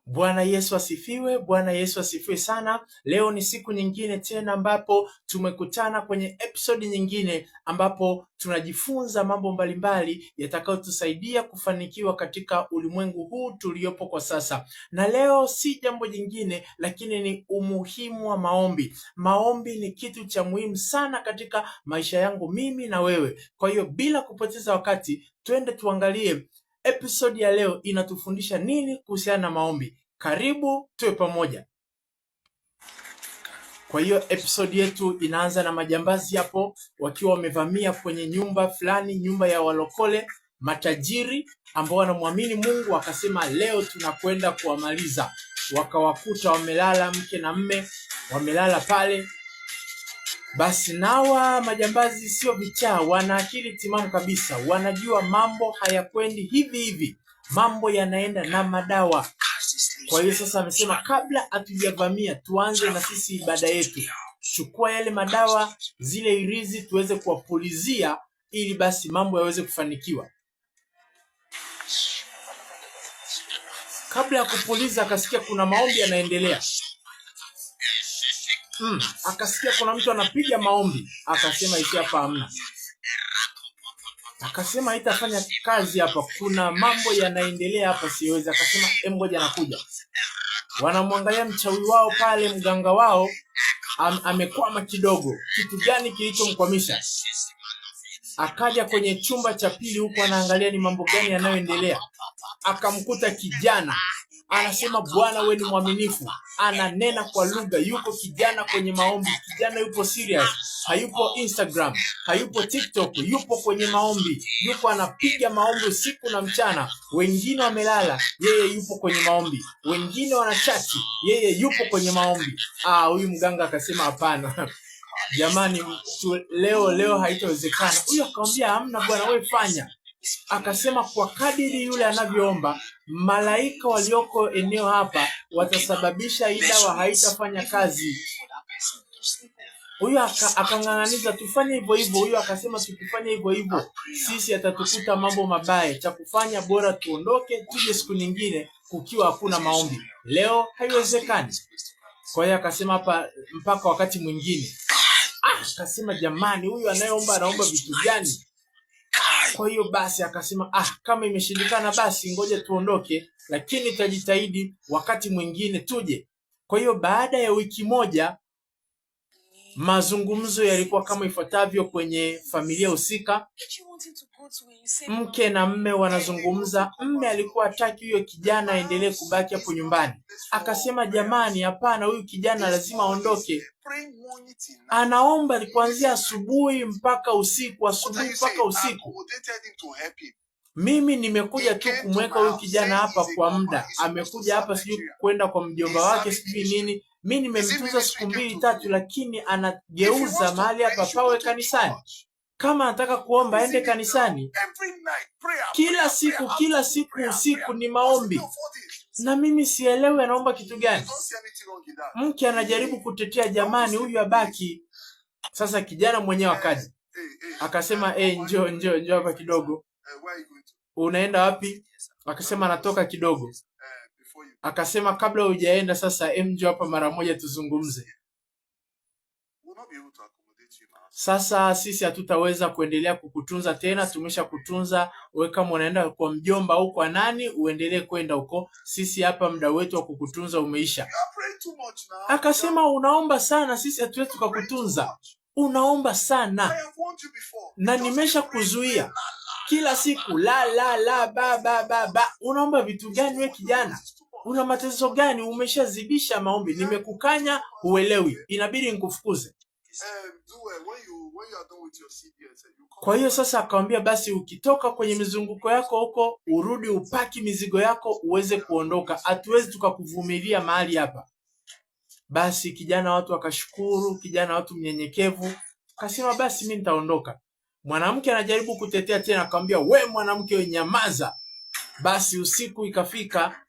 Bwana Yesu asifiwe, Bwana Yesu asifiwe sana. Leo ni siku nyingine tena ambapo tumekutana kwenye episode nyingine ambapo tunajifunza mambo mbalimbali yatakayotusaidia kufanikiwa katika ulimwengu huu tuliopo kwa sasa. Na leo si jambo jingine lakini ni umuhimu wa maombi. Maombi ni kitu cha muhimu sana katika maisha yangu mimi na wewe. Kwa hiyo bila kupoteza wakati, twende tuangalie episode ya leo inatufundisha nini kuhusiana na maombi. Karibu tuwe pamoja. Kwa hiyo episode yetu inaanza na majambazi hapo wakiwa wamevamia kwenye nyumba fulani, nyumba ya walokole matajiri ambao wanamwamini Mungu. Akasema leo tunakwenda kuwamaliza. Wakawakuta wamelala, mke na mme wamelala pale. Basi nawa majambazi sio vichaa, wana akili timamu kabisa, wanajua mambo hayakwendi hivi hivi, mambo yanaenda na madawa. Kwa hiyo sasa amesema kabla hatujavamia tuanze na sisi ibada yetu. Chukua yale madawa, zile irizi tuweze kuwapulizia ili basi mambo yaweze kufanikiwa. Kabla ya kupuliza akasikia kuna maombi yanaendelea. Akasikia kuna mtu anapiga maombi. Akasema isi hapa hamna. Akasema haitafanya kazi hapa, kuna mambo yanaendelea hapa siwezi. Akasema ngoja nakuja. Wanamwangalia mchawi wao pale, mganga wao amekwama kidogo. Kitu gani kilichomkwamisha? Akaja kwenye chumba cha pili huko anaangalia ni mambo gani yanayoendelea. Akamkuta kijana anasema Bwana wewe ni mwaminifu, ananena kwa lugha. Yuko kijana kwenye maombi, kijana yupo serious, hayupo Instagram, hayupo TikTok, yupo kwenye maombi, yupo anapiga maombi usiku na mchana. Wengine wamelala, yeye yupo kwenye maombi, wengine wanachati, yeye yupo kwenye maombi. Huyu mganga akasema hapana jamani, leo haitawezekana. Huyu akamwambia hamna bwana, wewe fanya. Akasema kwa kadiri yule anavyoomba, malaika walioko eneo hapa watasababisha hii dawa haitafanya kazi. Huyu akang'ang'aniza tufanye hivyo hivyo. Huyu akasema tukifanya hivyo hivyo sisi atatukuta mambo mabaya, cha kufanya bora tuondoke, tuje siku nyingine kukiwa hakuna maombi. Leo haiwezekani. Kwa hiyo akasema hapa mpaka wakati mwingine. Akasema jamani, huyu anaomba vitu gani? Kwa hiyo basi akasema kama imeshindikana basi ngoja tuondoke, lakini tutajitahidi wakati mwingine tuje. Kwa hiyo baada ya wiki moja mazungumzo yalikuwa kama ifuatavyo kwenye familia husika. Mke na mme wanazungumza. Mme alikuwa hataki huyo kijana aendelee kubaki hapo nyumbani. Akasema jamani, hapana, huyu kijana lazima aondoke. Anaomba kuanzia asubuhi mpaka usiku, asubuhi mpaka usiku. Mimi nimekuja tu kumweka huyu kijana hapa kwa muda. Amekuja hapa sijui kwenda kwa mjomba wake sijui nini. Mimi nimemtunza siku 2-3, lakini anageuza mahali hapa pawe kanisani. Kama anataka kuomba aende kanisani. Kila siku usiku ni maombi. Na mimi sielewi anaomba kitu gani. Mke anajaribu kutetea jamani, huyu abaki. Sasa kijana mwenyewe akaja. Akasema njoo hapa kidogo. Unaenda wapi? Akasema natoka kidogo. Akasema kabla hujaenda sasa njoo hapa mara moja tuzungumze. Sasa sisi hatutaweza kuendelea kukutunza tena, tumesha kutunza. Wewe kama unaenda kwa mjomba au kwa nani, uendelee kwenda huko. Sisi hapa muda wetu wa kukutunza umeisha. Akasema unaomba sana, sisi hatuwezi kukutunza. Unaomba sana. Na nimesha kuzuia. Kila siku la ba. Unaomba vitu gani wewe kijana? Una mateso gani? Umeshazidisha maombi. Nimekukanya huelewi. Inabidi nikufukuze. Kwa hiyo sasa akamwambia basi ukitoka kwenye mizunguko yako huko urudi upaki mizigo yako uweze kuondoka. Hatuwezi tukakuvumilia mahali hapa. Basi kijana watu akashukuru, kijana watu mnyenyekevu. Akasema basi mimi nitaondoka. Mwanamke anajaribu kutetea tena, akamwambia we mwanamke we nyamaza. Basi usiku ikafika,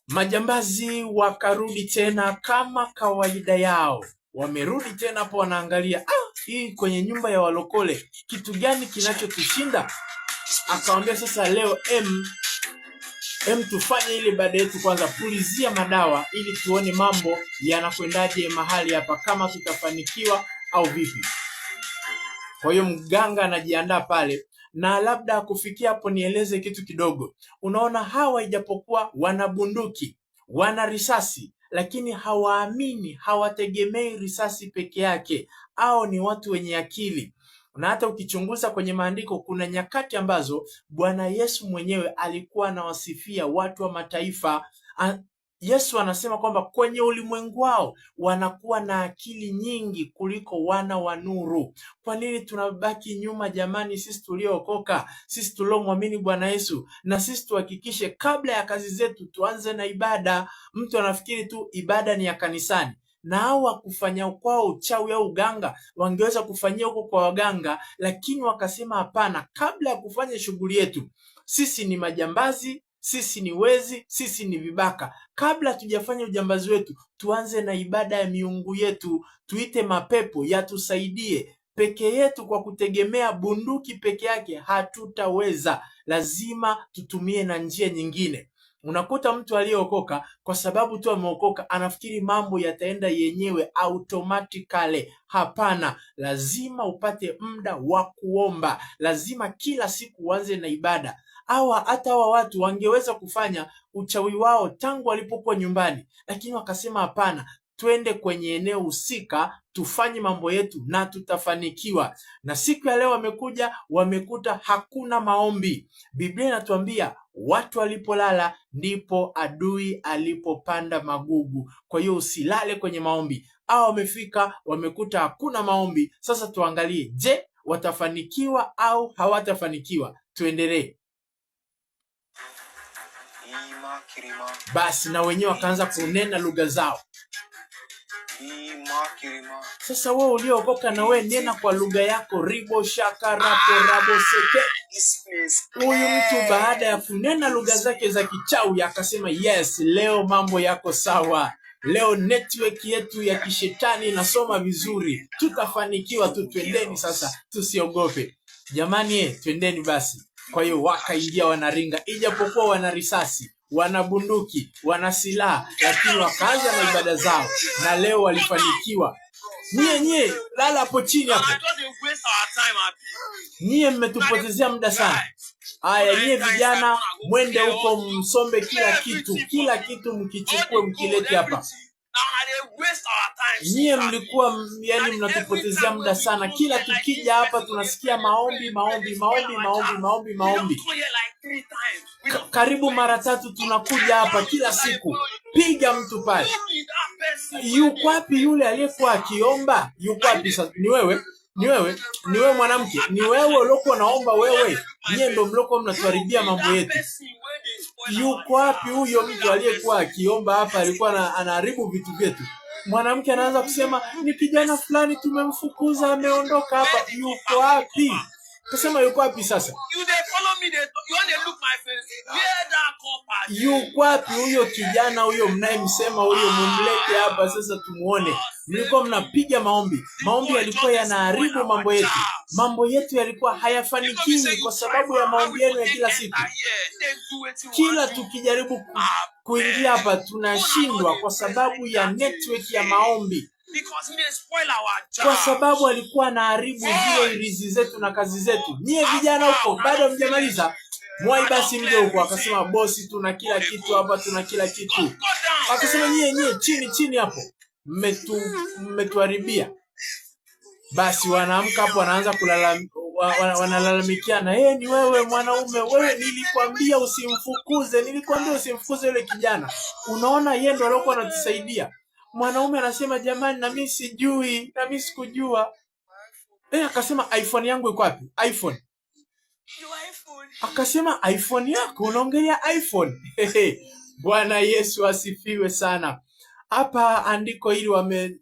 majambazi wakarudi tena kama kawaida yao. Wamerudi tena hapo wanaangalia, hii kwenye nyumba ya walokole kitu gani kinachotushinda? Akaambia sasa leo tufanye ile ibada yetu kwanza, pulizia madawa ili tuone mambo yanakwendaje mahali hapa, kama tutafanikiwa au vipi. Kwa hiyo mganga anajiandaa pale, na labda kufikia hapo nieleze kitu kidogo. Unaona, hawa ijapokuwa wana bunduki, wana risasi, lakini hawaamini, hawategemei risasi peke yake. Hao ni watu wenye akili. Na hata ukichunguza kwenye maandiko, kuna nyakati ambazo Bwana Yesu mwenyewe alikuwa anawasifia watu wa mataifa. Yesu anasema kwamba kwenye ulimwengu wao wanakuwa na akili nyingi kuliko wana wa nuru. Kwa nini tunabaki nyuma jamani? Sisi tuliookoka, sisi tuliomwamini Bwana Yesu, na sisi tuhakikishe kabla ya kazi zetu tuanze na ibada. Mtu anafikiri tu ibada ni ya kanisani, na hao wakufanya kwao uchawi au uganga wangeweza kufanyia huko kwa waganga, lakini wakasema hapana, kabla ya kufanya shughuli yetu, sisi ni majambazi, sisi ni wezi, sisi ni vibaka. Kabla tujafanya ujambazi wetu, tuanze na ibada ya miungu yetu, tuite mapepo yatusaidie. Peke yetu kwa kutegemea bunduki peke yake hatutaweza, lazima tutumie na njia nyingine. Unakuta mtu aliyeokoka, kwa sababu tu ameokoka, anafikiri mambo yataenda yenyewe automatically. Hapana, lazima upate muda wa kuomba, lazima kila siku uanze na ibada. Hata hawa watu wangeweza kufanya uchawi wao tangu walipokuwa nyumbani, lakini wakasema hapana, twende kwenye eneo husika tufanye mambo yetu na tutafanikiwa. Na siku ya leo wamekuja, wamekuta hakuna maombi. Biblia inatuambia watu walipolala ndipo adui alipopanda magugu. Kwa hiyo usilale kwenye maombi. Hao wamefika, wamekuta hakuna maombi. Sasa tuangalie, je, watafanikiwa au hawatafanikiwa? Tuendelee. Basi na wenyewe wakaanza kunena lugha zao. Sasa wewe uliokoka, na wewe nena kwa lugha yako. Ribo shaka rapo rabo seke. Huyu mtu baada ya kunena lugha zake za kichawi akasema, yes, leo mambo yako sawa, leo network yetu ya kishetani inasoma vizuri, tutafanikiwa tu, twendeni sasa, tusiogope jamani, twendeni basi. Kwa hiyo wakaingia wanaringa, ijapokuwa wana risasi, wana bunduki, wana silaha, lakini wakaanza na ibada zao, na leo walifanikiwa. Nyie lala hapo chini hapo. Nyie mmetupotezea muda sana. Haya, nyie vijana mwende huko msombe kila kitu mkichukue mkilete hapa. Nyie mlikuwa yani mnatupotezea muda sana. Kila tukija hapa tunasikia maombi. Karibu mara 3 tunakuja hapa kila siku. Piga mtu pale. Yuko wapi yule aliyekuwa akiomba? Yuko wapi sasa? Ni wewe mwanamke, ni wewe uliokuwa naomba wewe. Nyie ndio mloko mnatuharibia mambo yetu. Yuko wapi huyo mtu aliyekuwa akiomba hapa, alikuwa anaharibu vitu vyetu? Mwanamke anaanza kusema ni kijana fulani tumemfukuza, ameondoka hapa. Yuko wapi? Kasema yuko wapi sasa? Yuko wapi huyo kijana huyo mnayemsema huyo? Mumlete hapa sasa tumuone. Mlikuwa mnapiga maombi. Maombi yalikuwa yanaharibu mambo yetu. Mambo yetu yalikuwa hayafanikiwi kwa sababu ya maombi yenu ya kila siku. Kila tukijaribu kuingia hapa tunashindwa kwa sababu ya network ya maombi. Kwa sababu alikuwa anaharibu zile irizi zetu na kazi zetu. Nyie vijana huko bado mjamaliza, mwai basi mje huko. Akasema bosi, tuna kila kitu hapa, tuna kila kitu. Akasema nyie chini hapo mmetuharibia. Basi wanaamka hapo, wanaanza wanalalamikiana, ni wewe mwanaume, wewe nilikwambia usimfukuze yule kijana. Unaona, yeye ndo alikuwa anatusaidia. Mwanaume anasema jamani, na mimi sijui, na mimi sikujua. Akasema iPhone yangu iko wapi? iPhone. Akasema iPhone yako? Unaongelea iPhone? Bwana Yesu asifiwe sana. Hapa andiko hili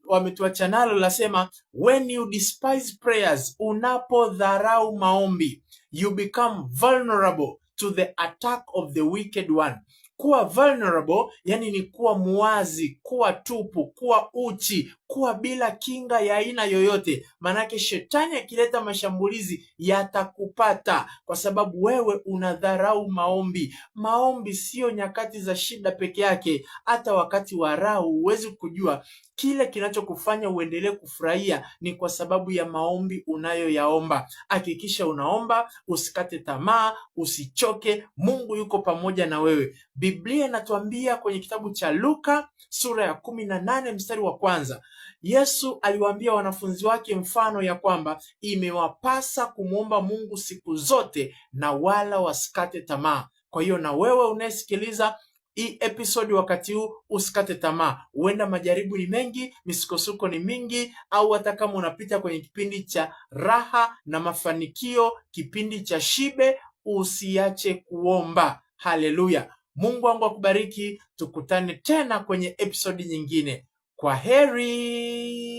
wametuacha nalo, lasema when you despise prayers, unapodharau maombi, you become vulnerable to the attack of the wicked one. Kuwa vulnerable, yani ni kuwa muwazi, kuwa tupu, kuwa uchi, kuwa bila kinga ya aina yoyote. Manake shetani akileta mashambulizi yatakupata, kwa sababu wewe unadharau maombi. Maombi sio nyakati za shida peke yake, hata wakati wa raha huwezi kujua kile kinachokufanya uendelee kufurahia ni kwa sababu ya maombi unayoyaomba. Hakikisha unaomba, usikate tamaa, usichoke. Mungu yuko pamoja na wewe. Biblia inatuambia kwenye kitabu cha Luka sura ya 18 mstari wa 1, Yesu aliwaambia wanafunzi wake mfano ya kwamba imewapasa kumwomba Mungu siku zote na wala wasikate tamaa. Kwa hiyo na wewe unayesikiliza hii episode wakati huu, usikate tamaa. Huenda majaribu ni mengi, misukosuko ni mingi, au hata kama unapita kwenye kipindi cha raha na mafanikio, kipindi cha shibe, usiache kuomba. Haleluya. Mungu wangu akubariki. Tukutane tena kwenye episode nyingine. Kwa heri.